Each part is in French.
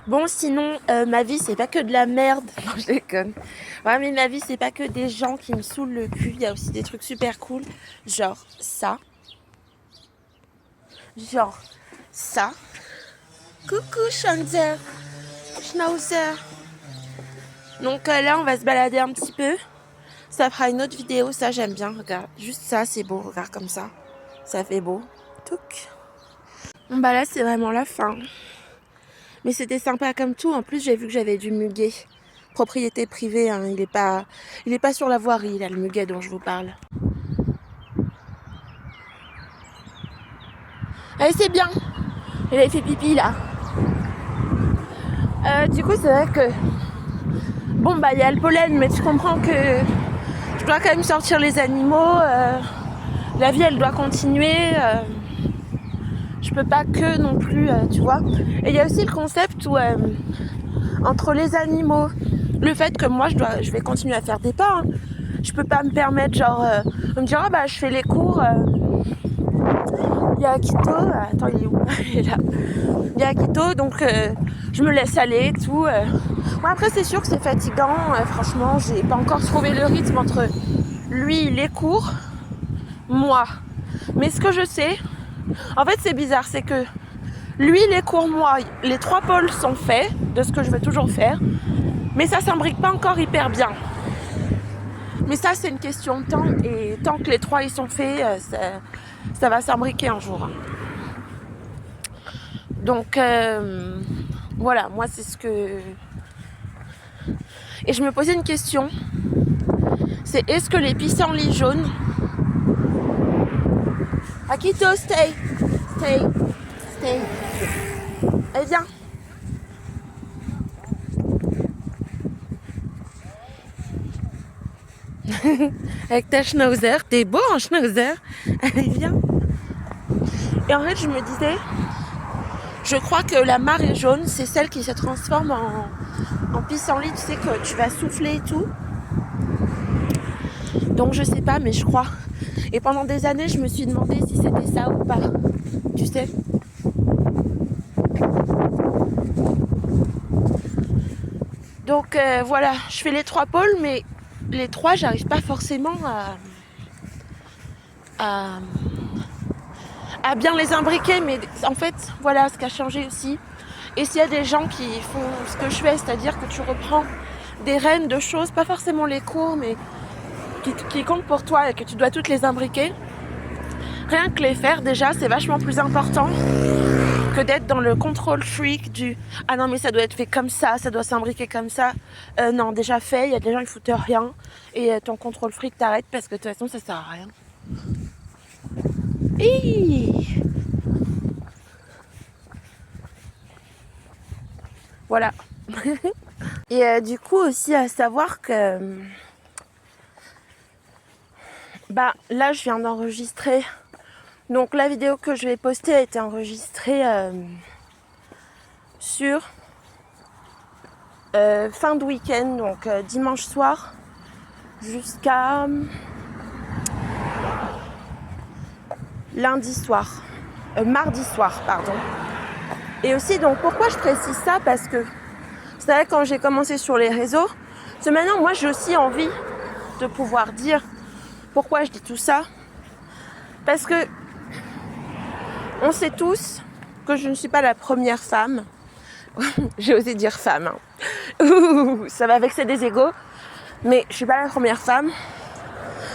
Bon, sinon, ma vie, c'est pas que de la merde. Non, je déconne. Ouais, mais ma vie, c'est pas que des gens qui me saoulent le cul. Il y a aussi des trucs super cool. Genre ça. Genre ça. Coucou, Schnauzer. Schnauzer. Donc là, on va se balader un petit peu. Ça fera une autre vidéo. Ça, j'aime bien. Regarde. Juste ça, c'est beau. Regarde comme ça. Ça fait beau. Touc. Bon, bah là, c'est vraiment la fin. Mais c'était sympa comme tout. En plus, j'ai vu que j'avais du muguet. Propriété privée, hein. Il est pas sur la voirie, là, le muguet dont je vous parle. Allez, c'est bien. Il avait fait pipi, là. Du coup, c'est vrai que... Bon, bah, il y a le pollen, mais tu comprends que je dois quand même sortir les animaux. La vie, elle doit continuer. Je peux pas que non plus, tu vois. Et il y a aussi le concept où... entre les animaux, le fait que moi je vais continuer à faire des pas, hein. Je peux pas me permettre genre de me dire ah bah je fais les cours, il y a Akito, attends il est où? Il est là. Il y a Akito, donc je me laisse aller et tout. Bon, après c'est sûr que c'est fatigant, franchement j'ai pas encore trouvé le rythme entre lui, les cours, moi. Mais ce que je sais, en fait c'est bizarre, c'est que lui les cours, moi, les 3 pôles sont faits de ce que je veux toujours faire. Mais ça s'imbrique pas encore hyper bien. Mais ça, c'est une question de temps. Et tant que les 3 ils sont faits, ça va s'imbriquer un jour. Donc, voilà, moi, c'est ce que... Et je me posais une question. C'est est-ce que les pissenlits jaunes... Akito, stay. Stay. Stay. Eh bien. Avec ta schnauzer, t'es beau en schnauzer. Allez, viens. Et en fait, je me disais, je crois que la marée jaune, c'est celle qui se transforme en pissenlit, tu sais, que tu vas souffler et tout. Donc je sais pas, mais je crois. Et pendant des années, je me suis demandé si c'était ça ou pas. Tu sais. Donc voilà, je fais les 3 pôles, mais les 3, j'arrive pas forcément à bien les imbriquer. Mais en fait, voilà ce qui a changé aussi. Et s'il y a des gens qui font ce que je fais, c'est-à-dire que tu reprends des rênes de choses, pas forcément les cours, mais qui comptent pour toi et que tu dois toutes les imbriquer, rien que les faire déjà, c'est vachement plus important que d'être dans le contrôle freak du ah non mais ça doit être fait comme ça doit s'imbriquer comme ça. Non, déjà fait, il y a des gens qui foutent rien et ton contrôle freak t'arrête parce que de toute façon ça sert à rien. Hi, voilà. Et du coup aussi à savoir que bah là je viens d'enregistrer, donc la vidéo que je vais poster a été enregistrée sur fin de week-end, donc dimanche soir jusqu'à lundi soir, mardi soir, pardon. Et aussi, donc pourquoi je précise ça? Parce que c'est vrai, quand j'ai commencé sur les réseaux, c'est maintenant, moi j'ai aussi envie de pouvoir dire pourquoi je dis tout ça. Parce que on sait tous que je ne suis pas la première femme. J'ai osé dire femme, hein. Ouh, ça va vexer des égos. Mais je suis pas la première femme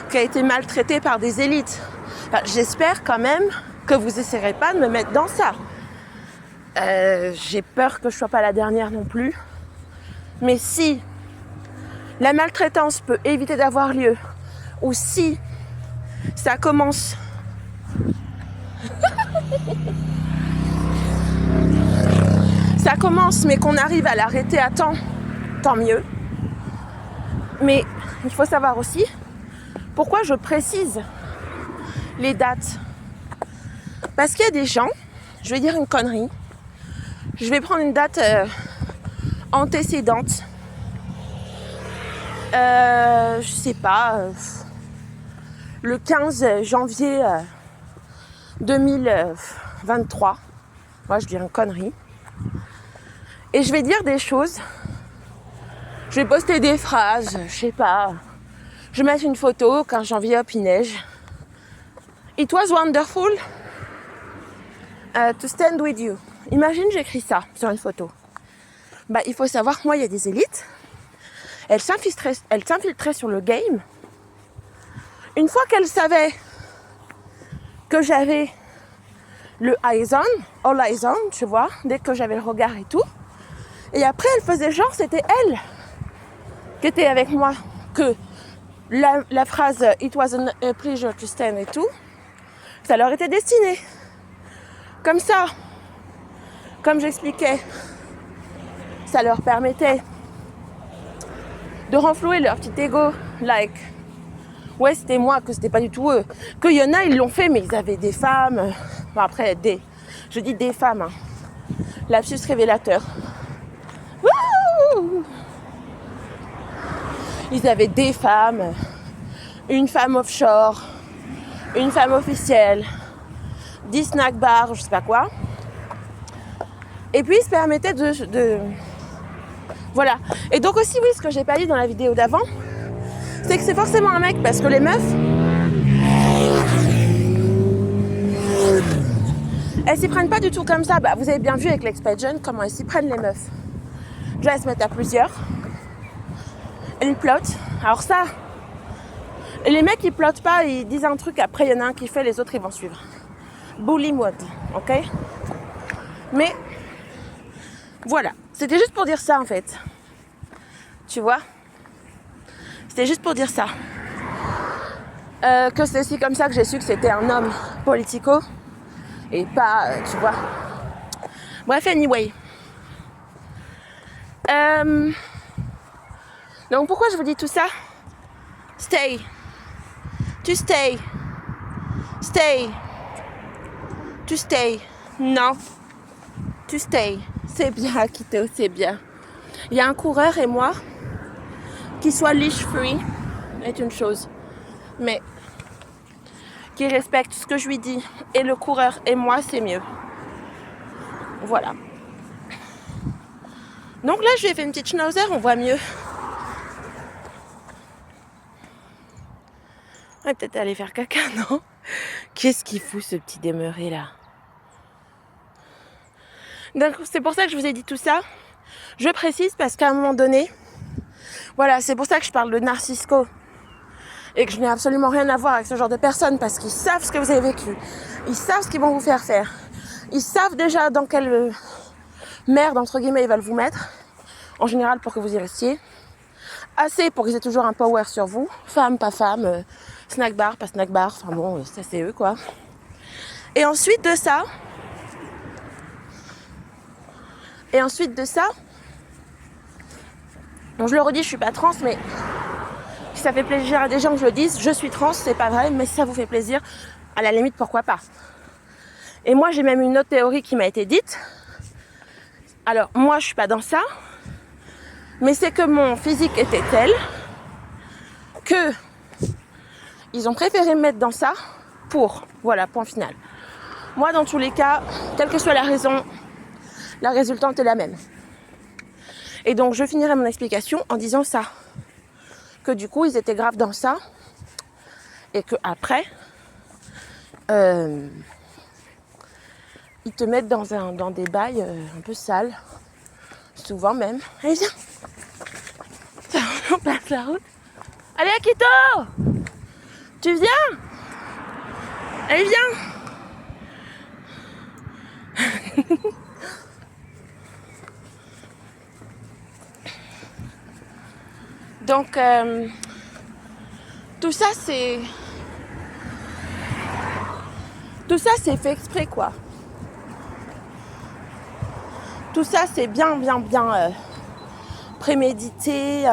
qui a été maltraitée par des élites. Enfin, j'espère quand même que vous essaierez pas de me mettre dans ça. J'ai peur que je sois pas la dernière non plus. Mais si la maltraitance peut éviter d'avoir lieu, ou si ça commence mais qu'on arrive à l'arrêter à temps, tant mieux. Mais il faut savoir aussi pourquoi je précise les dates. Parce qu'il y a des gens, je vais dire une connerie, je vais prendre une date antécédente. Je sais pas, le 15 janvier 2023. Moi, je dis une connerie. Et je vais dire des choses. Je vais poster des phrases, je sais pas. Je vais mettre une photo quand j'enveloppe il neige. It was wonderful to stand with you. Imagine, j'écris ça sur une photo. Bah, il faut savoir que moi, il y a des élites. Elles s'infiltraient sur le game. Une fois qu'elles savaient que j'avais le eyes on, all eyes on, tu vois, dès que j'avais le regard et tout. Et après, elles faisaient genre, c'était elles qui étaient avec moi, que la phrase « It was a pleasure to stand » et tout, ça leur était destiné. Comme ça, comme j'expliquais, ça leur permettait de renflouer leur petit ego, like, ouais, c'était moi, que c'était pas du tout eux. Qu'il y en a, ils l'ont fait, mais ils avaient des femmes. Bon, après, je dis des femmes, hein. Lapsus révélateur. Wouh! Ils avaient des femmes, une femme offshore, une femme officielle, 10 snack bars, je sais pas quoi. Et puis, ils se permettaient de... Voilà. Et donc aussi, oui, ce que j'ai pas dit dans la vidéo d'avant, c'est que c'est forcément un mec, parce que les meufs, elles s'y prennent pas du tout comme ça. Bah, vous avez bien vu avec l'expedition comment elles s'y prennent les meufs. Déjà, elles se mettent à plusieurs. Elles plotent. Alors ça, les mecs, ils plotent pas, ils disent un truc, après, il y en a un qui fait, les autres, ils vont suivre. Bully mode, ok? Mais, voilà. C'était juste pour dire ça, en fait. Tu vois? C'était juste pour dire ça. Que c'est aussi comme ça que j'ai su que c'était un homme politico. Et pas, tu vois. Bref, anyway. Donc pourquoi je vous dis tout ça? Stay. Tu stay. Stay. Tu stay. Non. Tu stay. C'est bien, Akito, c'est bien. Il y a un coureur et moi, qui soit leash free est une chose. Mais qui respecte ce que je lui dis et le coureur et moi, c'est mieux. Voilà. Donc là, je lui ai fait une petite schnauzer, on voit mieux. On va peut-être aller faire caca, non? Qu'est-ce qu'il fout, ce petit demeuré là? Donc c'est pour ça que je vous ai dit tout ça. Je précise parce qu'à un moment donné, voilà, c'est pour ça que je parle de narcissisco et que je n'ai absolument rien à voir avec ce genre de personnes parce qu'ils savent ce que vous avez vécu, ils savent ce qu'ils vont vous faire faire, ils savent déjà dans quelle merde entre guillemets ils veulent vous mettre, en général pour que vous y restiez, assez pour qu'ils aient toujours un power sur vous, femme, pas femme, snack bar, pas snack bar, enfin bon, ça c'est eux quoi. Et ensuite de ça, bon, je le redis, je suis pas trans, mais si ça fait plaisir à des gens que je le dise, je suis trans, c'est pas vrai, mais si ça vous fait plaisir, à la limite, pourquoi pas. Et moi, j'ai même une autre théorie qui m'a été dite. Alors, moi, je suis pas dans ça, mais c'est que mon physique était tel que ils ont préféré me mettre dans ça pour, voilà, point final. Moi, dans tous les cas, quelle que soit la raison, la résultante est la même. Et donc, je finirai mon explication en disant ça. Que du coup, ils étaient grave dans ça. Et que après, ils te mettent dans des bails un peu sales. Souvent même. Allez, viens. On passe la route. Allez, Akito! Tu viens? Allez, viens! Donc, tout ça, c'est fait exprès, quoi. Tout ça, c'est bien prémédité,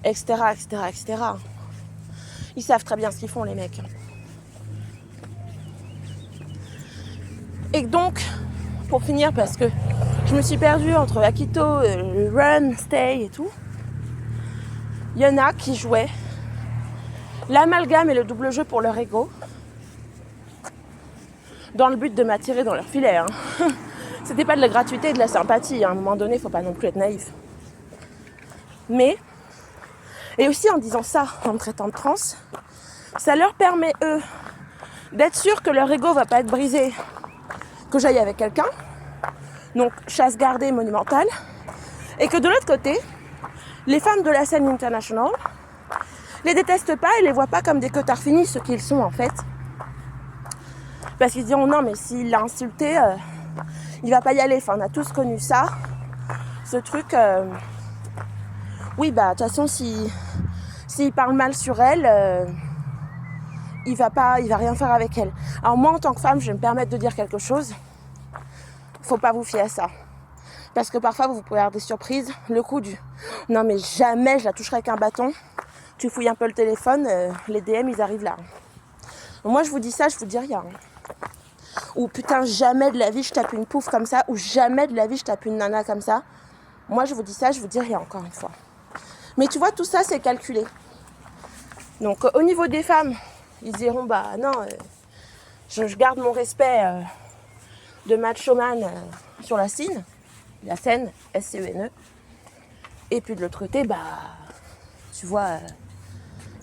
etc. Ils savent très bien ce qu'ils font, les mecs. Et donc, pour finir, parce que je me suis perdue entre Akito, le run, stay et tout, il y en a qui jouaient l'amalgame et le double jeu pour leur ego, dans le but de m'attirer dans leur filet. Hein. C'était pas de la gratuité et de la sympathie. À un moment donné, il faut pas non plus être naïf. Mais, et aussi en disant ça, en me traitant de trans, ça leur permet, eux, d'être sûrs que leur ego va pas être brisé, que j'aille avec quelqu'un. Donc, chasse gardée monumentale. Et que de l'autre côté, les femmes de la scène internationale les détestent pas et les voient pas comme des cotards finis, ce qu'ils sont en fait. Parce qu'ils diront non, mais s'il l'a insulté, il va pas y aller. Enfin, on a tous connu ça. Ce truc, oui, bah, de toute façon, s'il parle mal sur elle, il va rien faire avec elle. Alors moi, en tant que femme, je vais me permettre de dire quelque chose. Faut pas vous fier à ça. Parce que parfois, vous pouvez avoir des surprises. Le coup du « non, mais jamais je la toucherai avec un bâton », tu fouilles un peu le téléphone, les DM, ils arrivent là. Moi, je vous dis ça, je vous dis rien. Ou putain, jamais de la vie, je tape une pouffe comme ça. Ou jamais de la vie, je tape une nana comme ça. Moi, je vous dis ça, je vous dis rien, encore une fois. Mais tu vois, tout ça, c'est calculé. Donc, au niveau des femmes, ils diront, bah non, je garde mon respect de macho man sur la scène, SCENE. Et puis de l'autre côté, bah, tu vois,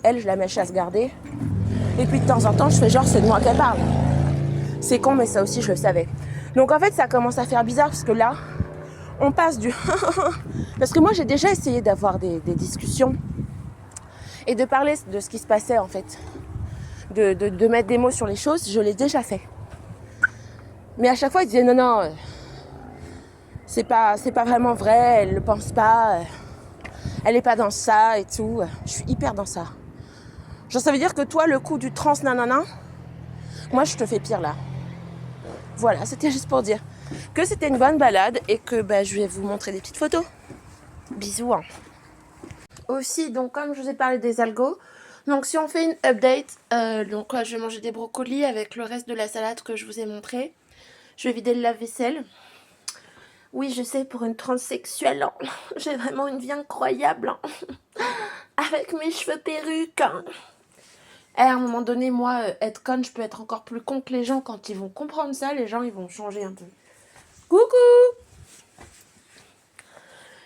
elle, je la mets chasse gardée. Et puis de temps en temps, je fais genre, c'est de moi qu'elle parle. C'est con, mais ça aussi, je le savais. Donc en fait, ça commence à faire bizarre, parce que là, on passe du... Parce que moi, j'ai déjà essayé d'avoir des discussions et de parler de ce qui se passait, en fait. De mettre des mots sur les choses, je l'ai déjà fait. Mais à chaque fois, ils disaient, non, c'est pas vraiment vrai, elle le pense pas, elle est pas dans ça et tout. Je suis hyper dans ça. Genre, ça veut dire que toi, le coup du trans nanana, moi, je te fais pire là. Voilà, c'était juste pour dire que c'était une bonne balade et que bah, je vais vous montrer des petites photos. Bisous. Hein. Aussi, donc comme je vous ai parlé des algos, donc si on fait une update, donc je vais manger des brocolis avec le reste de la salade que je vous ai montré. Je vais vider le lave-vaisselle. Oui, je sais, pour une transsexuelle, hein, j'ai vraiment une vie incroyable. Hein, avec mes cheveux perruques. Hein. Et à un moment donné, moi, être conne, je peux être encore plus con que les gens. Quand ils vont comprendre ça, les gens, ils vont changer un peu. Coucou!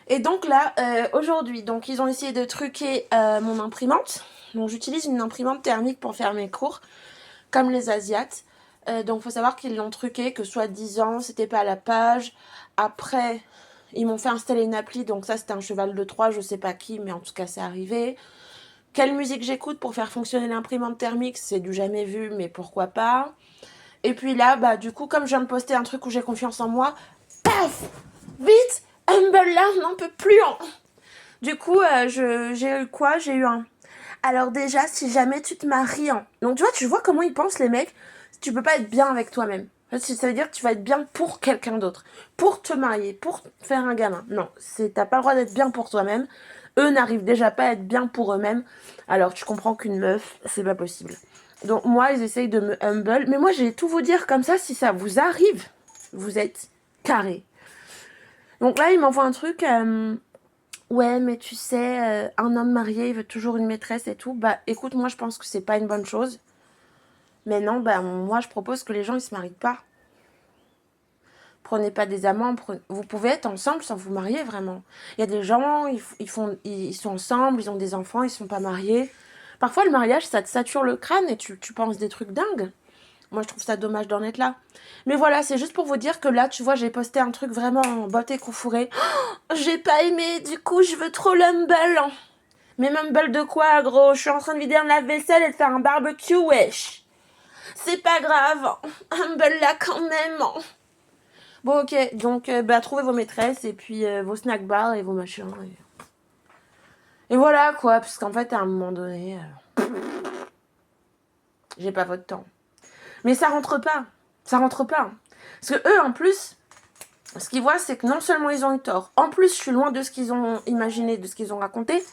Et donc là, aujourd'hui, donc ils ont essayé de truquer mon imprimante. Donc j'utilise une imprimante thermique pour faire mes cours, comme les Asiates. Donc il faut savoir qu'ils l'ont truqué, que soi-disant, c'était pas à la page. Après, ils m'ont fait installer une appli, donc ça c'était un cheval de Troie, je sais pas qui, mais en tout cas c'est arrivé. Quelle musique j'écoute pour faire fonctionner l'imprimante thermique, c'est du jamais vu, mais pourquoi pas. Et puis là, bah du coup, comme je viens de poster un truc où j'ai confiance en moi, paf, vite, Humble là, on n'en peut plus. Hein. Du coup, j'ai eu quoi? J'ai eu un... Alors déjà, si jamais tu te maries... Hein. Donc tu vois comment ils pensent les mecs. Tu peux pas être bien avec toi-même. Ça veut dire que tu vas être bien pour quelqu'un d'autre. Pour te marier, pour faire un gamin. Non, t'as pas le droit d'être bien pour toi-même. Eux n'arrivent déjà pas à être bien pour eux-mêmes. Alors tu comprends qu'une meuf, c'est pas possible. Donc moi, ils essayent de me humble. Mais moi, j'ai tout vous dire comme ça, si ça vous arrive, vous êtes carré. Donc là, ils m'envoient un truc... ouais, mais tu sais, un homme marié, il veut toujours une maîtresse et tout. Bah écoute, moi, je pense que c'est pas une bonne chose. Mais non, bah moi, je propose que les gens, ils se marient pas. Prenez pas des amants. Vous pouvez être ensemble sans vous marier, vraiment. Il y a des gens, ils sont ensemble, ils ont des enfants, ils sont pas mariés. Parfois, le mariage, ça te sature le crâne et tu penses des trucs dingues. Moi, je trouve ça dommage d'en être là. Mais voilà, c'est juste pour vous dire que là, tu vois, j'ai posté un truc vraiment en botte et cou fourré. Oh, j'ai pas aimé, du coup, je veux trop l'humble. Mais mumble de quoi, gros? Je suis en train de vider un lave-vaisselle et de faire un barbecue, wesh. C'est pas grave. Humble là quand même. Bon, ok, donc, bah, trouvez vos maîtresses et puis vos snack bars et vos machins. Et voilà, quoi, parce qu'en fait, à un moment donné, j'ai pas votre temps. Mais ça rentre pas. Ça rentre pas. Parce que eux, en plus, ce qu'ils voient, c'est que non seulement ils ont eu tort, en plus, je suis loin de ce qu'ils ont imaginé, de ce qu'ils ont raconté.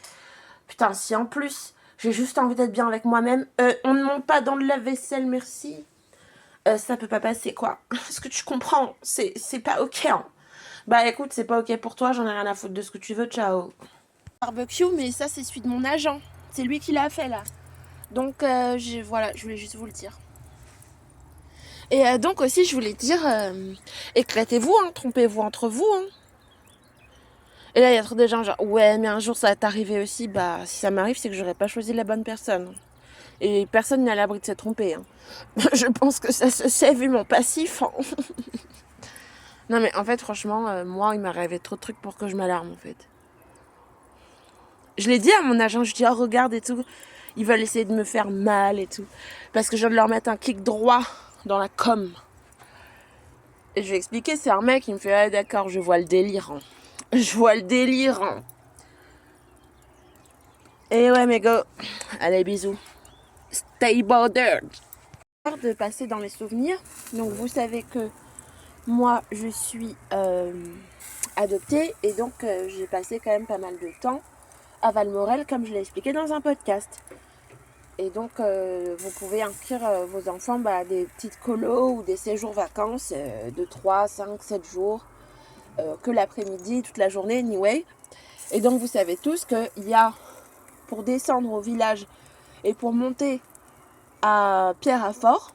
Putain, si en plus, j'ai juste envie d'être bien avec moi-même, on ne monte pas dans le lave-vaisselle, merci. Ça peut pas passer, quoi. Est-ce que tu comprends? C'est pas ok, hein. Bah écoute, c'est pas ok pour toi, j'en ai rien à foutre de ce que tu veux, ciao. Barbecue, mais ça, c'est celui de mon agent. C'est lui qui l'a fait, là. Donc, voilà, je voulais juste vous le dire. Et donc aussi, je voulais dire, éclatez-vous, hein, trompez-vous entre vous. Hein. Et là, il y a trop de gens genre, ouais, mais un jour ça va t'arriver aussi. Bah, si ça m'arrive, c'est que j'aurais pas choisi la bonne personne. Et personne n'est à l'abri de se tromper. Hein. Je pense que ça se sait vu mon passif. Hein. Non, mais en fait, franchement, moi, il m'est arrivé trop de trucs pour que je m'alarme, en fait. Je l'ai dit à mon agent, je dis, oh, regarde et tout. Ils veulent essayer de me faire mal et tout. Parce que je viens de leur mettre un kick droit dans la com. Et je vais expliquer, c'est un mec, il me fait, ah, d'accord, je vois le délire. Hein. Je vois le délire. Hein. Et ouais, mais go. Allez, bisous. Stay bordered. De passer dans les souvenirs. Donc, vous savez que moi, je suis adoptée. Et donc, j'ai passé quand même pas mal de temps à Valmorel, comme je l'ai expliqué dans un podcast. Et donc, vous pouvez inscrire vos enfants des petites colos ou des séjours vacances de 3, 5, 7 jours, que l'après-midi, toute la journée, anyway. Et donc, vous savez tous qu'il y a, pour descendre au village et pour monter à Pierre-à-Fort,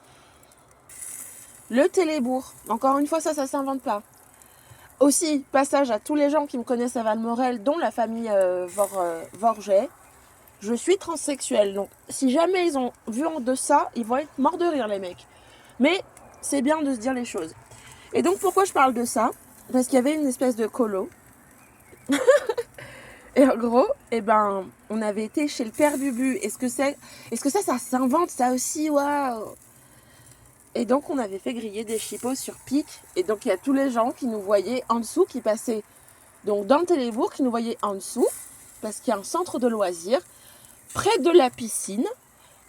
le télébourg. Encore une fois, ça s'invente pas. Aussi, passage à tous les gens qui me connaissent à Valmorel, dont la famille Vorget. Je suis transsexuelle, donc si jamais ils ont vu en deçà, ils vont être morts de rire, les mecs. Mais c'est bien de se dire les choses. Et donc, pourquoi je parle de ça? Parce qu'il y avait une espèce de colo. Et en gros, on avait été chez le père Bubu. Est-ce que ça s'invente, ça aussi? Waouh! Et donc, on avait fait griller des chipots sur pic. Et donc, il y a tous les gens qui nous voyaient en dessous, qui passaient donc dans le Télébourg, qui nous voyaient en dessous, parce qu'il y a un centre de loisirs, près de la piscine,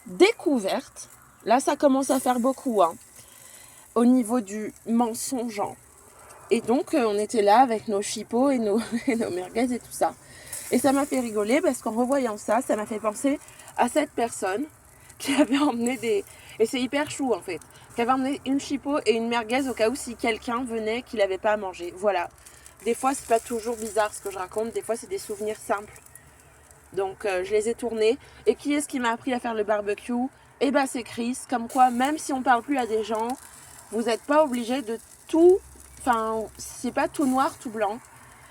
découverte. Là, ça commence à faire beaucoup, hein, au niveau du mensongeant. Et donc, on était là avec nos chipots et nos merguez et tout ça. Et ça m'a fait rigoler parce qu'en revoyant ça, ça m'a fait penser à cette personne qui avait emmené des... Et c'est hyper chou, en fait. Qui avait emmené une chipot et une merguez au cas où si quelqu'un venait qu'il n'avait pas à manger. Voilà. Des fois, c'est pas toujours bizarre ce que je raconte. Des fois, c'est des souvenirs simples. Donc, je les ai tournés. Et qui est-ce qui m'a appris à faire le barbecue? Eh ben, c'est Chris. Comme quoi, même si on parle plus à des gens, vous n'êtes pas obligé de tout... Enfin, c'est pas tout noir, tout blanc.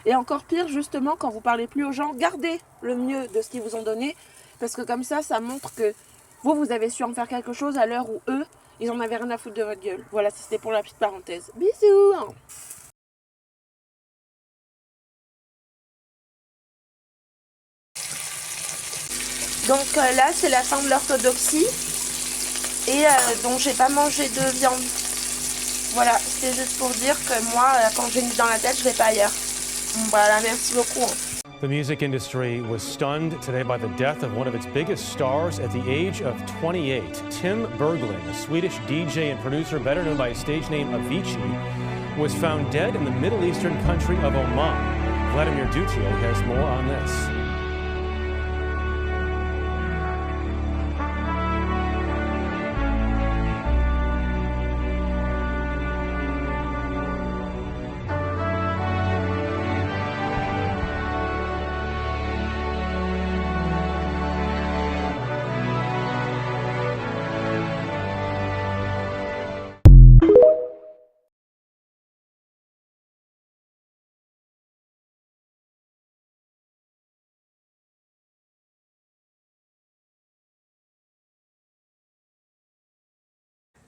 Et encore pire, justement, quand vous parlez plus aux gens, gardez le mieux de ce qu'ils vous ont donné. Parce que comme ça montre que vous avez su en faire quelque chose à l'heure où eux, ils en avaient rien à foutre de votre gueule. Voilà, c'était pour la petite parenthèse. Bisous! Donc là, c'est la fin de l'orthodoxie. Et donc, j'ai pas mangé de viande. Voilà, c'était juste pour dire que moi, quand j'ai mis dans la tête, je vais pas ailleurs. Voilà, merci beaucoup. The music industry was stunned today by the death of one of its biggest stars at the age of 28. Tim Bergling, a Swedish DJ and producer better known by his stage name Avicii, was found dead in the Middle Eastern country of Oman. Vladimir Dutier has more on this.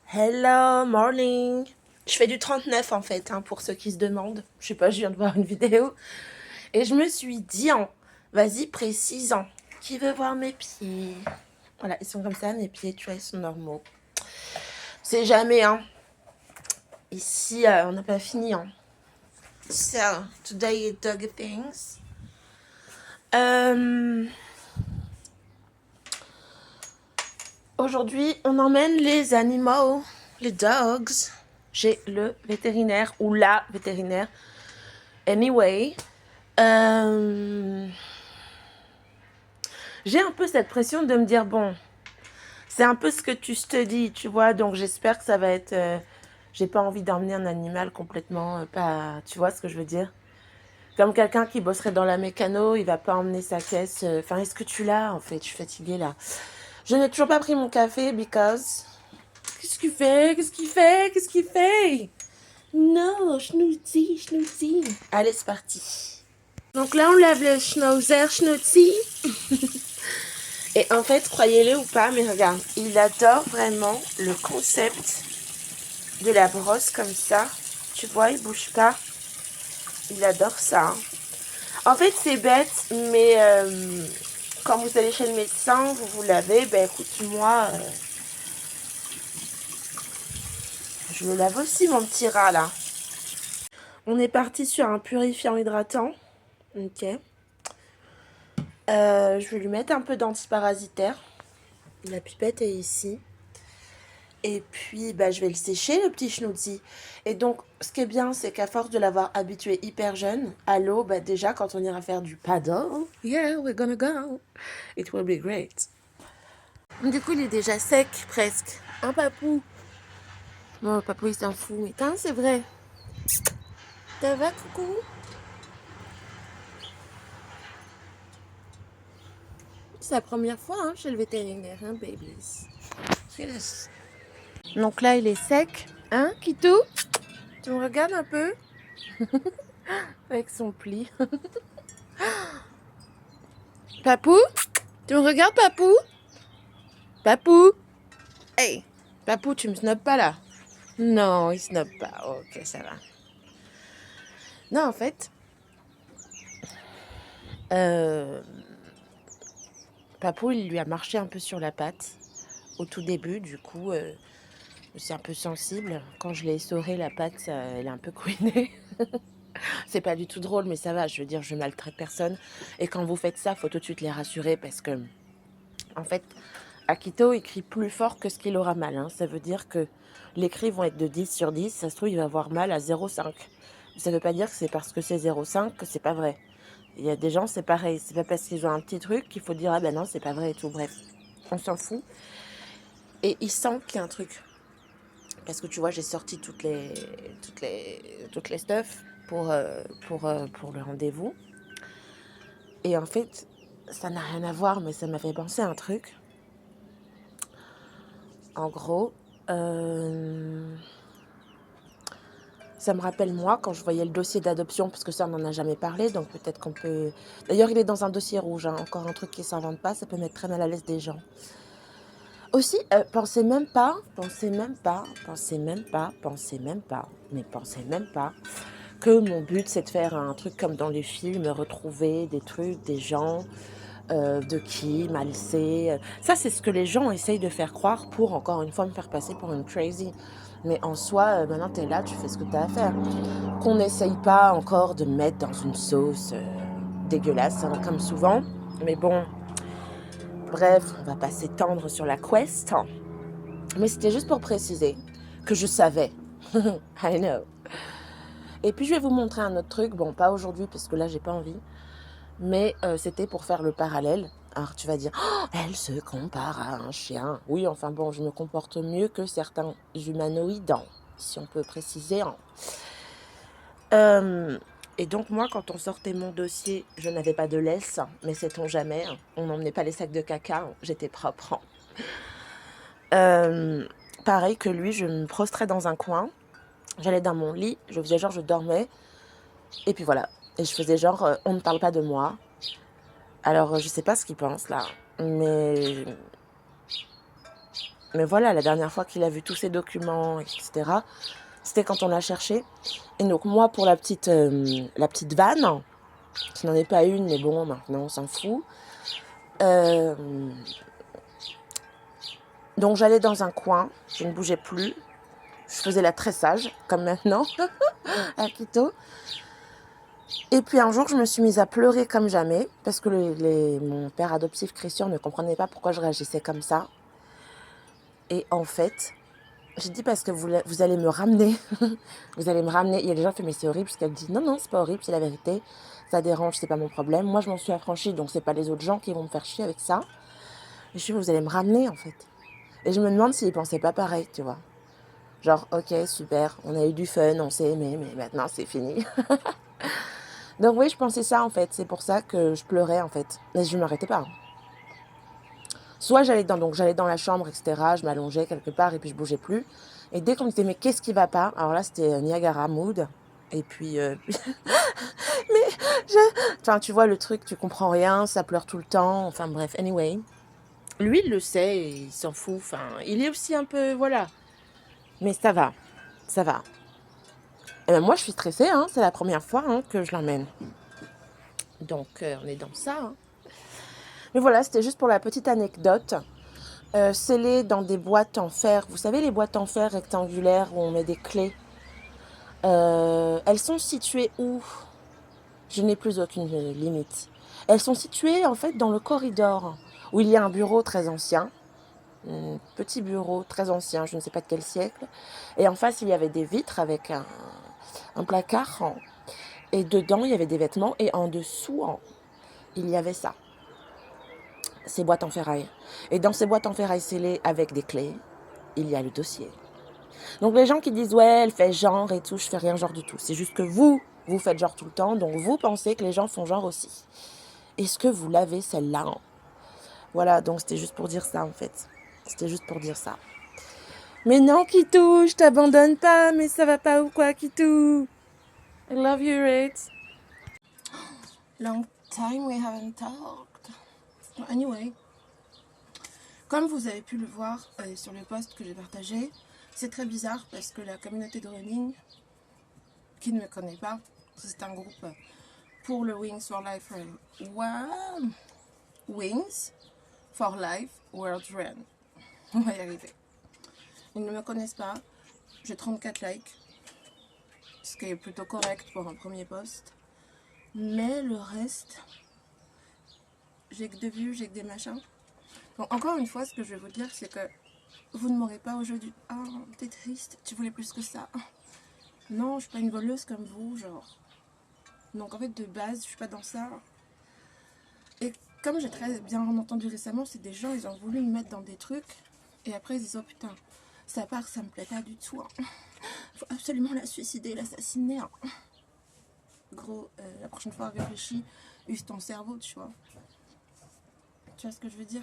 Hello, morning. Je fais du 39 en fait, hein, pour ceux qui se demandent. Je sais pas, je viens de voir une vidéo. Et je me suis dit, vas-y, précisant. Qui veut voir mes pieds? Voilà, ils sont comme ça, mes pieds, tu vois, ils sont normaux. C'est jamais, hein. Ici, on n'a pas fini, hein. So, today is dog things. Aujourd'hui, on emmène les animaux, les dogs, chez le vétérinaire ou la vétérinaire. Anyway, j'ai un peu cette pression de me dire, bon, c'est un peu ce que tu te dis, tu vois, donc j'espère que ça va être... j'ai pas envie d'emmener un animal complètement pas... Tu vois ce que je veux dire? Comme quelqu'un qui bosserait dans la mécano, il va pas emmener sa caisse... Enfin, est-ce que tu l'as, en fait? Je suis fatiguée, là. Je n'ai toujours pas pris mon café, because... Qu'est-ce qu'il fait? Qu'est-ce qu'il fait? Qu'est-ce qu'il fait? Non, Schnauzi, Schnauzi. Allez, c'est parti. Donc là, on lave le Schnauzer, Schnauzi. Et en fait, croyez-le ou pas, mais regarde, il adore vraiment le concept de la brosse comme ça. Tu vois, il bouge pas. Il adore ça. Hein. En fait, c'est bête, mais quand vous allez chez le médecin, vous vous lavez, ben écoute, moi, je le lave aussi, mon petit rat, là. On est parti sur un purifiant hydratant. Ok. Je vais lui mettre un peu d'antiparasitaire. La pipette est ici. Et puis, bah, je vais le sécher, le petit Schnauzi. Et donc, ce qui est bien, c'est qu'à force de l'avoir habitué hyper jeune à l'eau, bah, déjà, quand on ira faire du paddle, yeah, we're gonna go. It will be great. Du coup, il est déjà sec, presque. Hein, papou? Bon, papou, il s'en fout. Mais putain, c'est vrai. Ça va, coucou? C'est la première fois hein, chez le vétérinaire, hein, babies. Yes. Donc là, il est sec. Hein, Kitou? Tu me regardes un peu? Avec son pli. Papou? Tu me regardes, Papou? Papou? Hey! Papou, tu me snobs pas là? Non, il snob pas. Ok, ça va. Non, en fait... Papou, il lui a marché un peu sur la patte au tout début. Du coup, c'est un peu sensible. Quand je l'ai essoré, la patte, elle est un peu couinée. C'est pas du tout drôle, mais ça va. Je veux dire, je maltraite personne. Et quand vous faites ça, faut tout de suite les rassurer parce que, en fait, Akito, il crie plus fort que ce qu'il aura mal. Hein. Ça veut dire que les cris vont être de 10 sur 10. Ça se trouve, il va avoir mal à 0,5. Ça veut pas dire que c'est parce que c'est 0,5 que c'est pas vrai. Il y a des gens, c'est pareil. C'est pas parce qu'ils ont un petit truc qu'il faut dire ah ben non, c'est pas vrai et tout. Bref, on s'en fout. Et il sent qu'il y a un truc. Parce que tu vois, j'ai sorti toutes les stuff pour le rendez-vous. Et en fait, ça n'a rien à voir, mais ça m'a fait penser à un truc. En gros, ça me rappelle moi quand je voyais le dossier d'adoption, parce que ça on n'en a jamais parlé, donc peut-être qu'on peut... D'ailleurs, il est dans un dossier rouge, hein, encore un truc qui ne s'invente pas, ça peut mettre très mal à l'aise des gens. Aussi, pensez même pas que mon but c'est de faire un truc comme dans les films, retrouver des trucs, des gens, de qui, Malcé. Ça, c'est ce que les gens essayent de faire croire pour, encore une fois, me faire passer pour une crazy. Mais en soi, maintenant, t'es là, tu fais ce que t'as à faire. Qu'on n'essaye pas encore de me mettre dans une sauce dégueulasse, hein, comme souvent. Mais bon, bref, on va pas s'étendre sur la quest. Mais c'était juste pour préciser que je savais. I know. Et puis, je vais vous montrer un autre truc. Bon, pas aujourd'hui, parce que là, j'ai pas envie. Mais c'était pour faire le parallèle. Alors tu vas dire, oh, elle se compare à un chien. Oui, enfin bon, je me comporte mieux que certains humanoïdes, si on peut préciser. Et donc moi, quand on sortait mon dossier, je n'avais pas de laisse, mais sait-on jamais, on n'emmenait pas les sacs de caca, j'étais propre. Pareil que lui, je me prostrais dans un coin, j'allais dans mon lit, je faisais genre je dormais, et puis voilà. Et je faisais genre, on ne parle pas de moi. Alors, je sais pas ce qu'il pense là, mais voilà, la dernière fois qu'il a vu tous ces documents, etc., c'était quand on l'a cherché. Et donc, moi, pour la petite vanne, qui n'en est pas une, mais bon, maintenant, on s'en fout. Donc, j'allais dans un coin, je ne bougeais plus. Je faisais la très sage, comme maintenant, à Quito. Et puis un jour, je me suis mise à pleurer comme jamais, parce que mon père adoptif, Christian, ne comprenait pas pourquoi je réagissais comme ça. Et en fait, j'ai dit parce que vous allez me ramener. Vous allez me ramener. Il y a des gens qui font mais c'est horrible, parce qu'elle dit non, c'est pas horrible, c'est la vérité. Ça dérange, c'est pas mon problème. Moi, je m'en suis affranchie, donc c'est pas les autres gens qui vont me faire chier avec ça. Et je dis, vous allez me ramener, en fait. Et je me demande s'ils pensaient pas pareil, tu vois. Genre, ok, super, on a eu du fun, on s'est aimé, mais maintenant, c'est fini. Donc oui, je pensais ça, en fait. C'est pour ça que je pleurais, en fait. Mais je ne m'arrêtais pas. Soit j'allais dans la chambre, etc. Je m'allongeais quelque part et puis je bougeais plus. Et dès qu'on me disait, mais qu'est-ce qui va pas? Alors là, c'était Niagara Mood. Et puis, enfin, tu vois le truc, tu comprends rien, ça pleure tout le temps. Enfin bref, anyway. Lui, il le sait, et il s'en fout. Enfin, il est aussi un peu, voilà. Mais ça va, ça va. Et ben moi, je suis stressée, hein. C'est la première fois que je l'emmène. Donc, on est dans ça. Hein. Mais voilà, c'était juste pour la petite anecdote. Scellé dans des boîtes en fer. Vous savez, les boîtes en fer rectangulaires où on met des clés. Elles sont situées où? Je n'ai plus aucune limite. Elles sont situées en fait dans le corridor où il y a un bureau très ancien. Un petit bureau très ancien, je ne sais pas de quel siècle. Et en face, il y avait des vitres avec un placard. Et dedans, il y avait des vêtements. Et en dessous, il y avait ça. Ces boîtes en ferraille. Et dans ces boîtes en ferraille scellées avec des clés, il y a le dossier. Donc les gens qui disent « ouais, elle fait genre et tout », je fais rien genre du tout. C'est juste que vous faites genre tout le temps, donc vous pensez que les gens font genre aussi. Est-ce que vous l'avez celle-là? Voilà, donc c'était juste pour dire ça en fait. C'était juste pour dire ça. Mais non, Kitou, je t'abandonne pas, mais ça va pas ou quoi, Kitou? I love you, Rate. Long time we haven't talked. Anyway, comme vous avez pu le voir sur le post que j'ai partagé, c'est très bizarre parce que la communauté de running, qui ne me connaît pas, c'est un groupe pour le Wings for Life Run. Wings for Life World Run. On va y arriver. Ils ne me connaissent pas. J'ai 34 likes, ce qui est plutôt correct pour un premier post. Mais le reste, j'ai que 2 vues, j'ai que des machins. Donc encore une fois, ce que je vais vous dire, c'est que vous ne m'aurez pas aujourd'hui. Ah, t'es triste, tu voulais plus que ça. Non, je suis pas une voleuse comme vous, genre. Donc en fait, de base, je suis pas dans ça. Et comme j'ai très bien entendu récemment, c'est des gens, ils ont voulu me mettre dans des trucs. Et après, ils disent, oh putain, ça part, ça me plaît pas du tout. Hein. Faut absolument la suicider, l'assassiner. Hein. Gros, la prochaine fois, réfléchis, use ton cerveau, tu vois. Tu vois ce que je veux dire?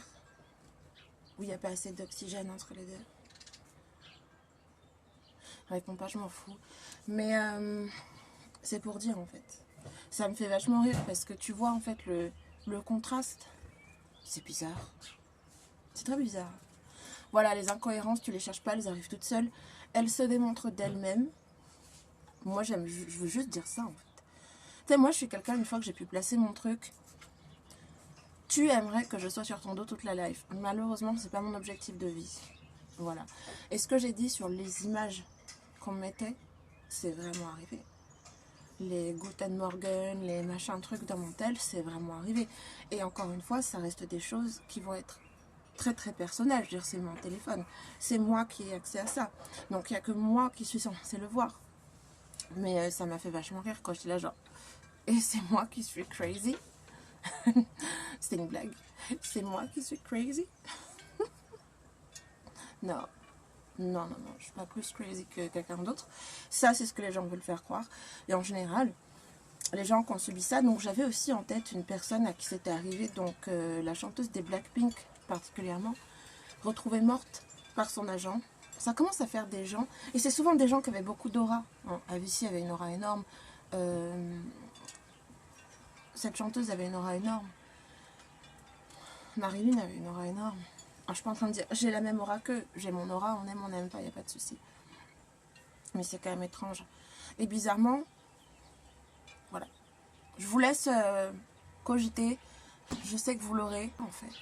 Où il n'y a pas assez d'oxygène entre les deux. Réponds pas, je m'en fous. Mais c'est pour dire en fait. Ça me fait vachement rire parce que tu vois en fait le contraste. C'est bizarre. C'est très bizarre. Voilà, les incohérences, tu les cherches pas, elles arrivent toutes seules. Elles se démontrent d'elles-mêmes. Moi, je veux juste dire ça en fait. Tu sais, moi, je suis quelqu'un, une fois que j'ai pu placer mon truc, tu aimerais que je sois sur ton dos toute la life. Malheureusement, c'est pas mon objectif de vie. Voilà. Et ce que j'ai dit sur les images qu'on mettait, c'est vraiment arrivé. Les Guten Morgen, les machins trucs dans mon tel, c'est vraiment arrivé. Et encore une fois, ça reste des choses qui vont être très très personnelles. Je veux dire, c'est mon téléphone. C'est moi qui ai accès à ça. Donc il n'y a que moi qui suis censée le voir. Mais ça m'a fait vachement rire quand j'étais là genre... Et c'est moi qui suis crazy. C'est une blague. C'est moi qui suis crazy. Non. Non, je suis pas plus crazy que quelqu'un d'autre. Ça, c'est ce que les gens veulent faire croire. Et en général, les gens qui ont subi ça, donc j'avais aussi en tête une personne à qui c'était arrivé, donc la chanteuse des Blackpink particulièrement, retrouvée morte par son agent. Ça commence à faire des gens, et c'est souvent des gens qui avaient beaucoup d'aura. Bon, Avicii avait une aura énorme. Cette chanteuse avait une aura énorme. Marilyn avait une aura énorme. Alors, je suis pas en train de dire j'ai la même aura qu'eux. J'ai mon aura, on n'aime pas, il n'y a pas de souci. Mais c'est quand même étrange. Et bizarrement, voilà. Je vous laisse cogiter. Je sais que vous l'aurez, en fait.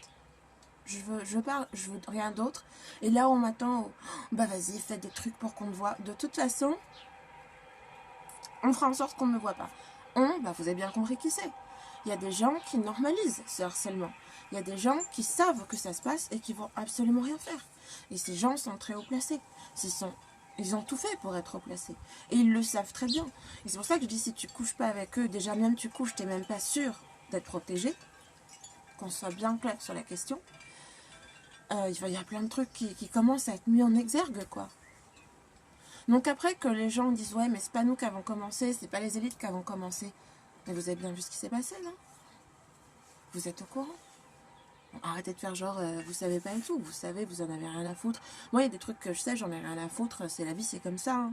Je veux rien d'autre. Et là, on m'attend, bah vas-y, fais des trucs pour qu'on te voit. De toute façon, on fera en sorte qu'on ne me voit pas. Bah vous avez bien compris qui c'est. Il y a des gens qui normalisent ce harcèlement. Il y a des gens qui savent que ça se passe et qui vont absolument rien faire. Et ces gens sont très haut placés. Ils ont tout fait pour être haut placés. Et ils le savent très bien. Et c'est pour ça que je dis, si tu couches pas avec eux, déjà même tu couches, tu n'es même pas sûr d'être protégé. Qu'on soit bien clair sur la question. Il y a plein de trucs qui commencent à être mis en exergue, quoi. Donc après que les gens disent, ouais, mais c'est pas nous qui avons commencé, c'est pas les élites qui avons commencé. Mais vous avez bien vu ce qui s'est passé, non? Vous êtes au courant? Arrêtez de faire genre, vous savez pas et tout. Vous savez, vous en avez rien à foutre. Moi, il y a des trucs que je sais, j'en ai rien à foutre. C'est la vie, c'est comme ça. Hein.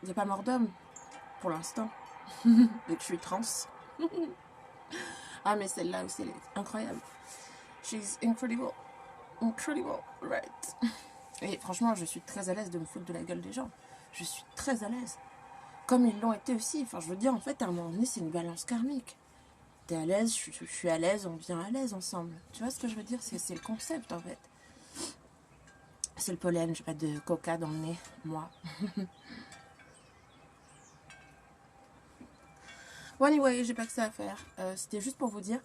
Il n'y a pas mort d'homme, pour l'instant. Vu que je suis trans. Ah, mais celle-là aussi, elle est incroyable. She's incredible. Incredible, right. Et franchement, je suis très à l'aise de me foutre de la gueule des gens. Je suis très à l'aise. Comme ils l'ont été aussi. Enfin, je veux dire, en fait, à un moment donné, c'est une balance karmique. T'es à l'aise, je suis à l'aise, on vient à l'aise ensemble. Tu vois ce que je veux dire? C'est le concept, en fait. C'est le pollen, j'ai pas de coca dans le nez, moi. Bon, anyway, j'ai pas que ça à faire. C'était juste pour vous dire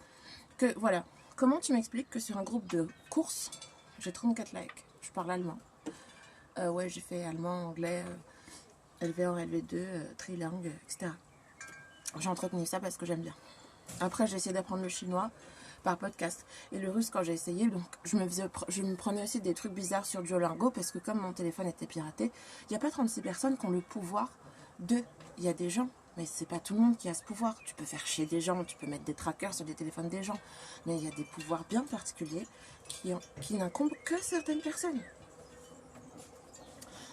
que, voilà. Comment tu m'expliques que sur un groupe de courses, j'ai 34 likes? Je parle allemand. Ouais, j'ai fait allemand, anglais, LV1, LV2, trilingue, etc. J'ai entretenu ça parce que j'aime bien. Après, j'ai essayé d'apprendre le chinois par podcast. Et le russe, quand j'ai essayé, donc je me prenais aussi des trucs bizarres sur Duolingo parce que comme mon téléphone était piraté, il n'y a pas 36 personnes qui ont le pouvoir de... Il y a des gens, mais c'est pas tout le monde qui a ce pouvoir. Tu peux faire chier des gens, tu peux mettre des trackers sur des téléphones des gens. Mais il y a des pouvoirs bien particuliers qui n'incombent que certaines personnes.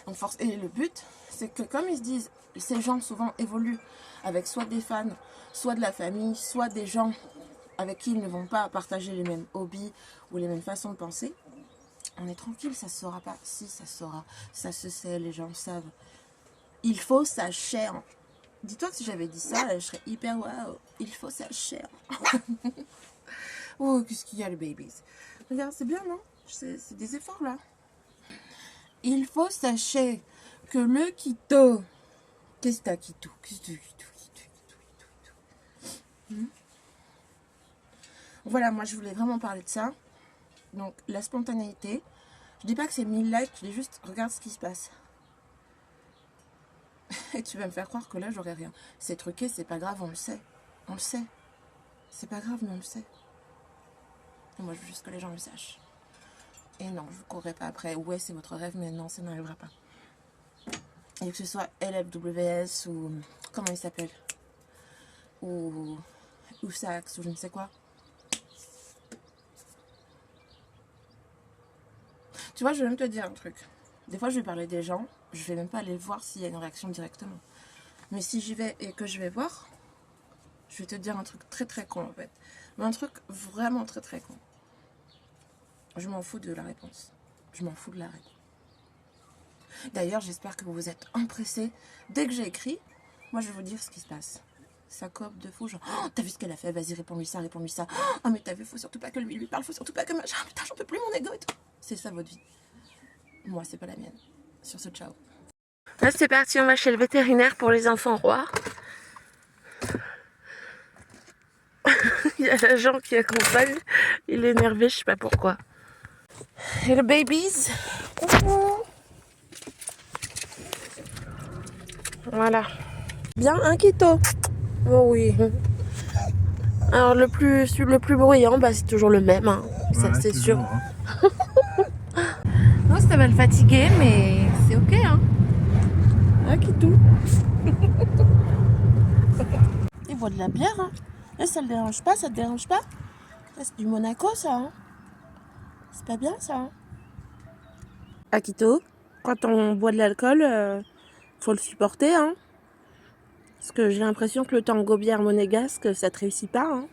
Donc et le but, c'est que comme ils se disent, ces gens souvent évoluent avec soit des fans, soit de la famille, soit des gens avec qui ils ne vont pas partager les mêmes hobbies ou les mêmes façons de penser, on est tranquille, ça se saura pas. Si, ça se saura, ça se sait, les gens savent. Il faut sa chair. Dis-toi que si j'avais dit ça, je serais hyper waouh. Il faut sa chair. Oh, qu'est-ce qu'il y a les babies. Regarde, c'est bien, non? C'est des efforts là. Il faut sachez que le Quito... Qu'est-ce que t'as, Quito? Qu'est-ce que Voilà, moi je voulais vraiment parler de ça. Donc, la spontanéité. Je dis pas que c'est 1000 likes, je dis juste, regarde ce qui se passe. Et tu vas me faire croire que là, j'aurais rien. C'est truqué, c'est pas grave, on le sait. On le sait. C'est pas grave, mais on le sait. Et moi, je veux juste que les gens le sachent. Et non, je ne courrai pas après. Ouais, c'est votre rêve, mais non, ça n'arrivera pas. Et que ce soit LFWS ou... Comment il s'appelle? Ou Sax ou je ne sais quoi. Tu vois, je vais même te dire un truc. Des fois, je vais parler des gens. Je vais même pas aller voir s'il y a une réaction directement. Mais si j'y vais et que je vais voir, je vais te dire un truc très très con en fait. Mais un truc vraiment très très con. Je m'en fous de la réponse. Je m'en fous de la réponse. D'ailleurs, j'espère que vous vous êtes empressés. Dès que j'ai écrit, moi je vais vous dire ce qui se passe. Ça cope de fou, genre, oh, t'as vu ce qu'elle a fait, vas-y, réponds-lui ça, réponds-lui ça. Oh, mais t'as vu, faut surtout pas que lui parle, faut surtout pas que machin. Putain, j'en peux plus, mon ego et tout. C'est ça votre vie. Moi, c'est pas la mienne. Sur ce, ciao. Là, c'est parti, on va chez le vétérinaire pour les enfants rois. Il y a l'agent qui accompagne. Il est énervé, je sais pas pourquoi. Et le babies. Coucou. Voilà. Bien, un Quito. Oh oui. Alors le plus bruyant, bah, c'est toujours le même, hein. Ça, c'est sûr. Hein. Non, ça va le fatiguer, mais c'est ok, hein. Un Quito. Il boit de la bière, hein. Là, ça le dérange pas, ça te dérange pas? Là, c'est du Monaco, ça, hein. C'est pas bien, ça, hein. À Quito, quand on boit de l'alcool, faut le supporter, hein. Parce que j'ai l'impression que le tango bière monégasque, ça te réussit pas, hein.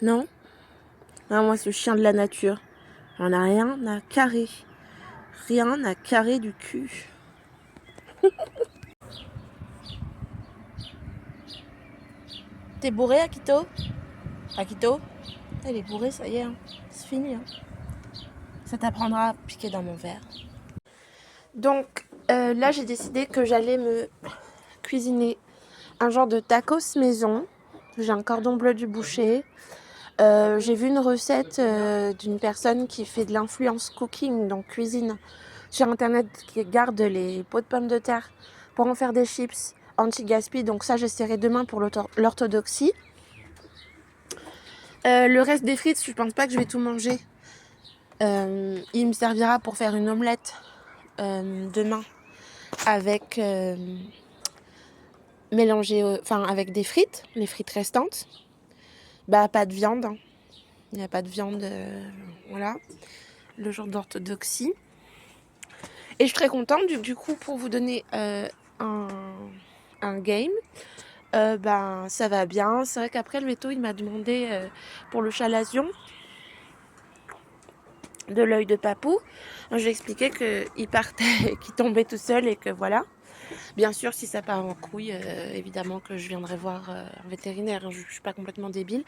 Non? Ah, moi, ce chien de la nature, j'en ai rien à carrer. Rien à carrer du cul. T'es bourré, Akito? Akito? Elle est bourrée, ça y est, hein. C'est fini, hein. Ça t'apprendra à piquer dans mon verre. Donc, là, j'ai décidé que j'allais me cuisiner un genre de tacos maison. J'ai un cordon bleu du boucher. J'ai vu une recette d'une personne qui fait de l'influence cooking, donc cuisine, sur internet, qui garde les pots de pommes de terre pour en faire des chips anti-gaspi. Donc ça, j'essaierai demain pour l'orthodoxie. Le reste des frites, je pense pas que je vais tout manger. Il me servira pour faire une omelette demain avec mélangé, enfin avec des frites, les frites restantes. Bah pas de viande, hein. Il n'y a pas de viande, voilà, le jour d'orthodoxie. Et je suis très contente du coup pour vous donner un game. Ben ça va bien. C'est vrai qu'après le veto il m'a demandé pour le chalazion de l'œil de papou. Je lui ai expliqué qu'il partait, qu'il tombait tout seul et que voilà. Bien sûr, si ça part en couille, évidemment que je viendrai voir un vétérinaire. Je ne suis pas complètement débile.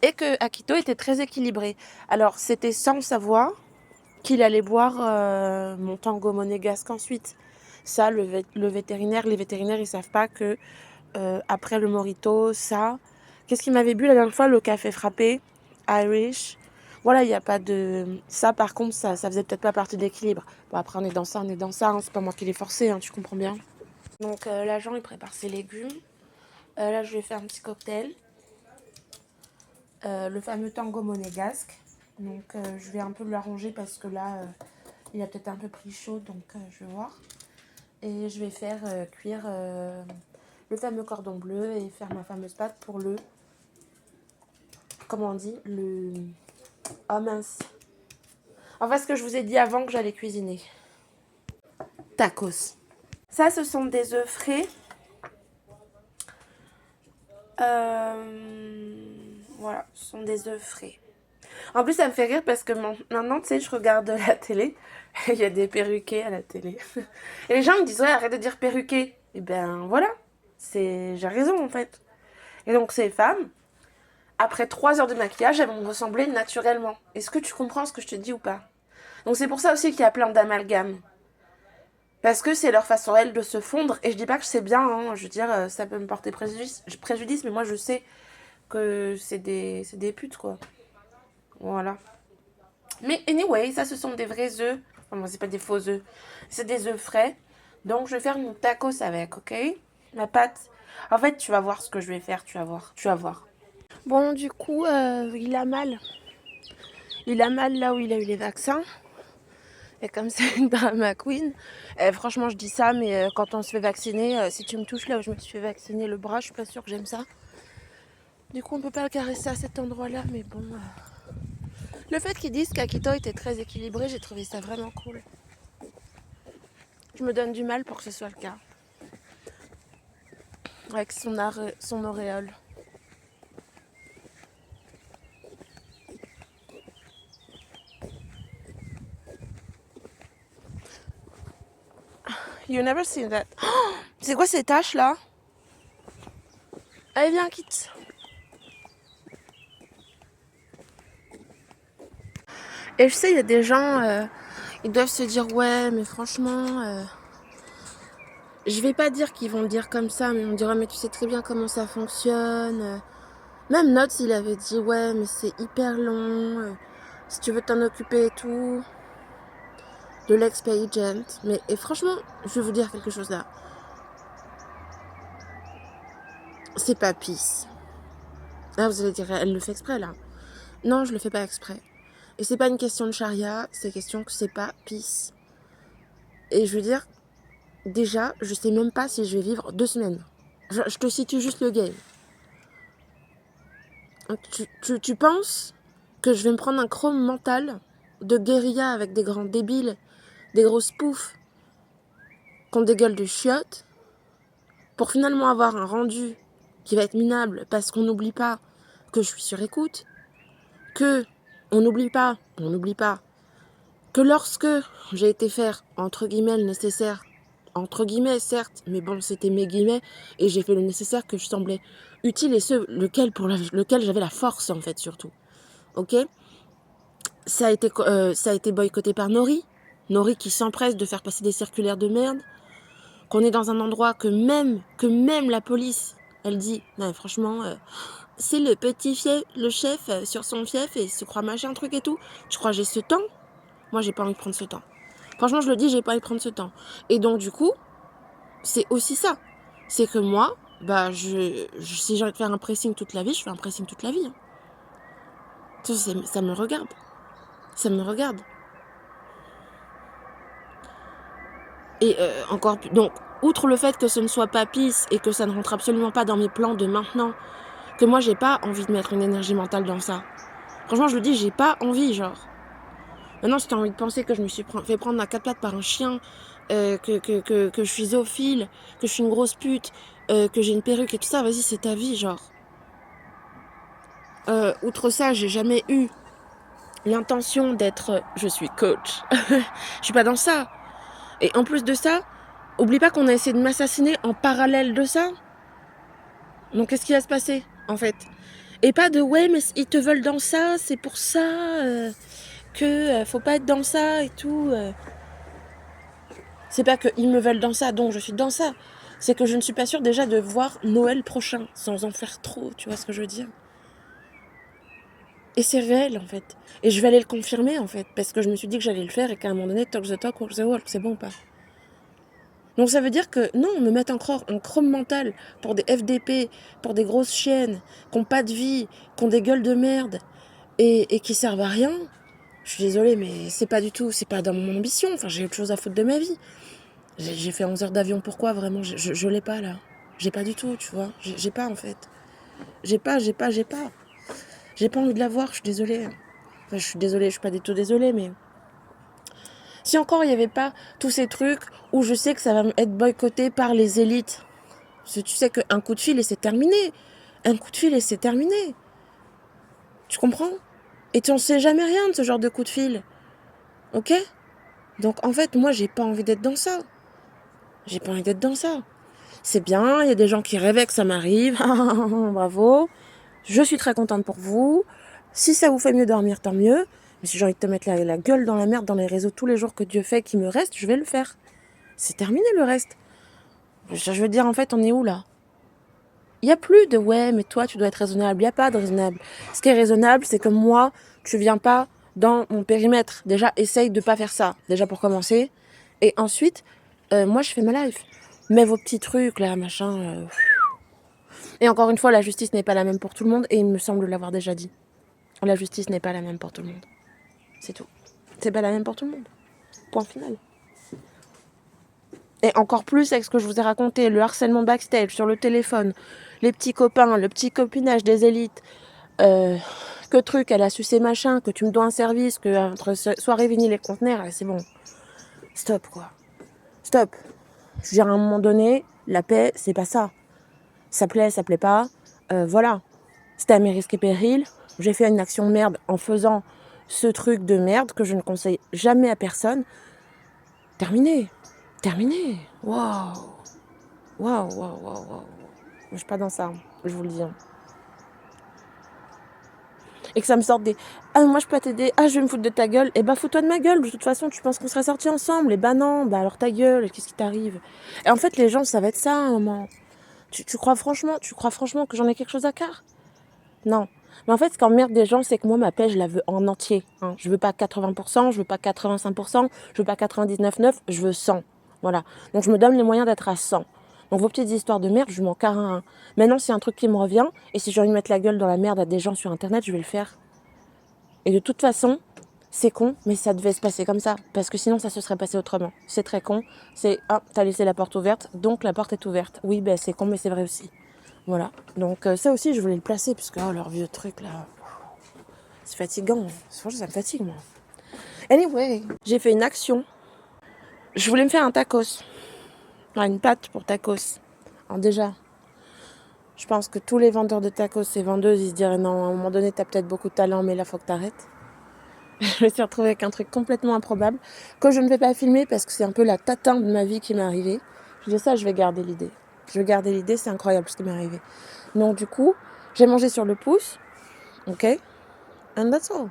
Et que Akito était très équilibré. Alors, c'était sans savoir qu'il allait boire mon tango monégasque ensuite. Ça, le vétérinaire, les vétérinaires, ils savent pas que après le morito, ça... Qu'est-ce qu'il m'avait bu la dernière fois? Le café frappé, Irish. Voilà, il n'y a pas de... Ça, par contre, ça faisait peut-être pas partie de l'équilibre. Bon, après, on est dans ça, hein. C'est pas moi qui l'ai forcé, hein, tu comprends bien. Donc, l'agent, il prépare ses légumes. Là, je vais faire un petit cocktail. Le fameux tango monégasque. Donc, je vais un peu l'arranger parce que là, il a peut-être un peu pris chaud. Donc, je vais voir. Et je vais faire cuire le fameux cordon bleu et faire ma fameuse pâte pour le... Comment on dit? Le... Oh mince. Enfin, ce que je vous ai dit avant que j'allais cuisiner. Tacos. Ça, ce sont des œufs frais. Voilà, ce sont des œufs frais. En plus, ça me fait rire parce que maintenant, tu sais, je regarde la télé. Il y a des perruquets à la télé. Et les gens me disent, ouais, arrête de dire perruquet. Et ben voilà, j'ai raison en fait. Et donc, ces femmes, après 3 heures de maquillage, elles vont me ressembler naturellement. Est-ce que tu comprends ce que je te dis ou pas? Donc, c'est pour ça aussi qu'il y a plein d'amalgames. Parce que c'est leur façon, elles, de se fondre. Et je dis pas que c'est bien, hein. Je veux dire, ça peut me porter préjudice, mais moi, je sais que c'est des putes, quoi. Voilà. Mais anyway, ça, ce sont des vrais œufs. Enfin, moi, c'est pas des faux œufs. C'est des œufs frais. Donc, je vais faire mon tacos avec, ok? Ma pâte. En fait, tu vas voir ce que je vais faire, tu vas voir. Tu vas voir. Bon, du coup, il a mal. Il a mal là où il a eu les vaccins. Et comme c'est une drama queen, franchement, je dis ça, mais quand on se fait vacciner, si tu me touches là où je me suis fait vacciner le bras, je suis pas sûre que j'aime ça. Du coup, on peut pas le caresser à cet endroit-là, mais bon... Le fait qu'ils disent qu'Akito était très équilibré, j'ai trouvé ça vraiment cool. Je me donne du mal pour que ce soit le cas. Avec son auréole. You never seen that. Oh, c'est quoi ces taches là? Allez, viens, quitte. Et je sais, il y a des gens, ils doivent se dire, ouais, mais franchement... Je vais pas dire qu'ils vont le dire comme ça, mais on dira, mais tu sais très bien comment ça fonctionne. Même Notes, il avait dit, ouais, mais c'est hyper long. Si tu veux t'en occuper et tout. De l'ex-agent. Mais et franchement, je vais vous dire quelque chose là. C'est pas peace. Là, vous allez dire, elle le fait exprès là. Non, je le fais pas exprès. Et c'est pas une question de charia, c'est question que c'est pas peace. Et je veux dire, déjà, je sais même pas si je vais vivre 2 semaines. Je te situe juste le game. Tu penses que je vais me prendre un chrome mental de guérilla avec des grands débiles, des grosses poufs, qui ont des gueules de chiottes, pour finalement avoir un rendu qui va être minable parce qu'on n'oublie pas que je suis sur écoute, on n'oublie pas, que lorsque j'ai été faire, entre guillemets, le nécessaire, entre guillemets, certes, mais bon, c'était mes guillemets, et j'ai fait le nécessaire que je semblais utile et pour lequel j'avais la force, en fait, surtout. Ok? Ça a été boycotté par Nori qui s'empresse de faire passer des circulaires de merde, qu'on est dans un endroit que même la police, elle dit, non, franchement, c'est le chef sur son fief et se croit machin, truc et tout. Tu crois que j'ai ce temps? Moi, j'ai pas envie de prendre ce temps. Franchement, je le dis, j'ai pas envie de prendre ce temps. Et donc, du coup, c'est aussi ça. C'est que moi, bah, si j'ai envie de faire un pressing toute la vie, je fais un pressing toute la vie. Hein. Ça me regarde. Ça me regarde. Et encore plus. Donc, outre le fait que ce ne soit pas pisse et que ça ne rentre absolument pas dans mes plans de maintenant, que moi j'ai pas envie de mettre une énergie mentale dans ça. Franchement, je le dis, j'ai pas envie, genre. Maintenant, si t'as envie de penser que je me suis fait prendre à 4 pattes par un chien, que je suis zoophile, que je suis une grosse pute, que j'ai une perruque et tout ça, vas-y, c'est ta vie, genre. Outre ça, j'ai jamais eu l'intention d'être... Je suis coach. Je suis pas dans ça. Et en plus de ça, oublie pas qu'on a essayé de m'assassiner en parallèle de ça. Donc qu'est-ce qui va se passer, en fait? Et pas de ouais, mais ils te veulent dans ça, c'est pour ça que faut pas être dans ça et tout. C'est pas qu'ils me veulent dans ça, donc je suis dans ça. C'est que je ne suis pas sûre déjà de voir Noël prochain, sans en faire trop, tu vois ce que je veux dire? Et c'est réel, en fait. Et je vais aller le confirmer, en fait, parce que je me suis dit que j'allais le faire et qu'à un moment donné, talk the talk, walk the walk, c'est bon ou pas? Donc ça veut dire que, non, me mettre encore en chrome mental pour des FDP, pour des grosses chiennes, qui n'ont pas de vie, qui ont des gueules de merde, et qui servent à rien, je suis désolée, mais c'est pas du tout, c'est pas dans mon ambition, enfin j'ai autre chose à foutre de ma vie. J'ai fait 11 heures d'avion, pourquoi vraiment? Je l'ai pas là. J'ai pas du tout, tu vois. J'ai pas en fait. J'ai pas. J'ai pas envie de la voir, je suis désolée. Enfin, je suis désolée, je suis pas du tout désolée, mais... Si encore il y avait pas tous ces trucs où je sais que ça va être boycotté par les élites. Parce que tu sais qu'un coup de fil et c'est terminé. Un coup de fil et c'est terminé. Tu comprends? Et tu en sais jamais rien de ce genre de coup de fil. Ok? Donc en fait, moi j'ai pas envie d'être dans ça. J'ai pas envie d'être dans ça. C'est bien, il y a des gens qui rêvaient que ça m'arrive. Bravo. Je suis très contente pour vous. Si ça vous fait mieux dormir, tant mieux. Mais si j'ai envie de te mettre la gueule dans la merde dans les réseaux tous les jours que Dieu fait qui me reste, je vais le faire. C'est terminé le reste. Je veux dire, en fait, on est où là? Il n'y a plus de ouais, mais toi, tu dois être raisonnable. Il n'y a pas de raisonnable. Ce qui est raisonnable, c'est que moi, tu viens pas dans mon périmètre. Déjà, essaye de pas faire ça. Déjà pour commencer. Et ensuite, moi, je fais ma life. Mais vos petits trucs là, machin... Et encore une fois, la justice n'est pas la même pour tout le monde, et il me semble l'avoir déjà dit. La justice n'est pas la même pour tout le monde. C'est tout. C'est pas la même pour tout le monde. Point final. Et encore plus avec ce que je vous ai raconté, le harcèlement backstage, sur le téléphone, les petits copains, le petit copinage des élites, que truc, elle a sucé machin, que tu me dois un service, que entre soirée vinyle et conteneur, c'est bon. Stop, quoi. Stop. Je veux dire, à un moment donné, la paix, c'est pas ça. Ça plaît pas. Voilà. C'était à mes risques et périls. J'ai fait une action de merde en faisant ce truc de merde que je ne conseille jamais à personne. Terminé. Waouh. Je suis pas dans ça, je vous le dis. Et que ça me sorte des « Ah, moi je peux t'aider. Ah, je vais me foutre de ta gueule. » Eh ben, fous-toi de ma gueule. De toute façon, tu penses qu'on serait sortis ensemble. Et bah non, bah alors ta gueule. Qu'est-ce qui t'arrive? Et en fait, les gens, ça va être ça à un moment. Tu crois franchement que j'en ai quelque chose à carre? Non. Mais en fait, ce qui emmerde des gens, c'est que moi, ma paix, je la veux en entier. Hein. Je veux pas 80%, je veux pas 85%, je veux pas 99,9%, je veux 100. Voilà. Donc, je me donne les moyens d'être à 100. Donc, vos petites histoires de merde, je m'en carre un. Maintenant, c'est un truc qui me revient. Et si j'ai envie de mettre la gueule dans la merde à des gens sur Internet, je vais le faire. Et de toute façon, c'est con, mais ça devait se passer comme ça. Parce que sinon, ça se serait passé autrement. C'est très con. C'est, ah, t'as laissé la porte ouverte, donc la porte est ouverte. Oui, ben, c'est con, mais c'est vrai aussi. Voilà. Donc, ça aussi, je voulais le placer, puisque, oh, leur vieux truc, là, c'est fatigant. Franchement, ça me fatigue, moi. Anyway, j'ai fait une action. Je voulais me faire un tacos. Une pâte pour tacos. Alors déjà, je pense que tous les vendeurs de tacos et vendeuses, ils se diraient non, à un moment donné, t'as peut-être beaucoup de talent, mais là, faut que t'arrêtes. Je me suis retrouvée avec un truc complètement improbable que je ne vais pas filmer parce que c'est un peu la tatin de ma vie qui m'est arrivée. Je dis ça, je vais garder l'idée. C'est incroyable ce qui m'est arrivé. Donc du coup, j'ai mangé sur le pouce, ok? And that's all.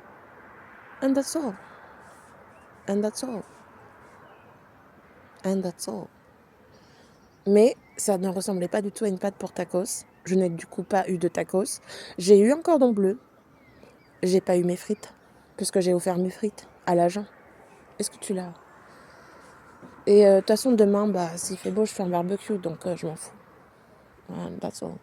And that's all. And that's all. And that's all. Mais ça ne ressemblait pas du tout à une pâte pour tacos. Je n'ai du coup pas eu de tacos. J'ai eu un cordon bleu. J'ai pas eu mes frites. Puisque j'ai offert mes frites à l'agent. Est-ce que tu l'as? Et de toute façon, demain, bah, s'il fait beau, je fais un barbecue. Donc, je m'en fous. That's all.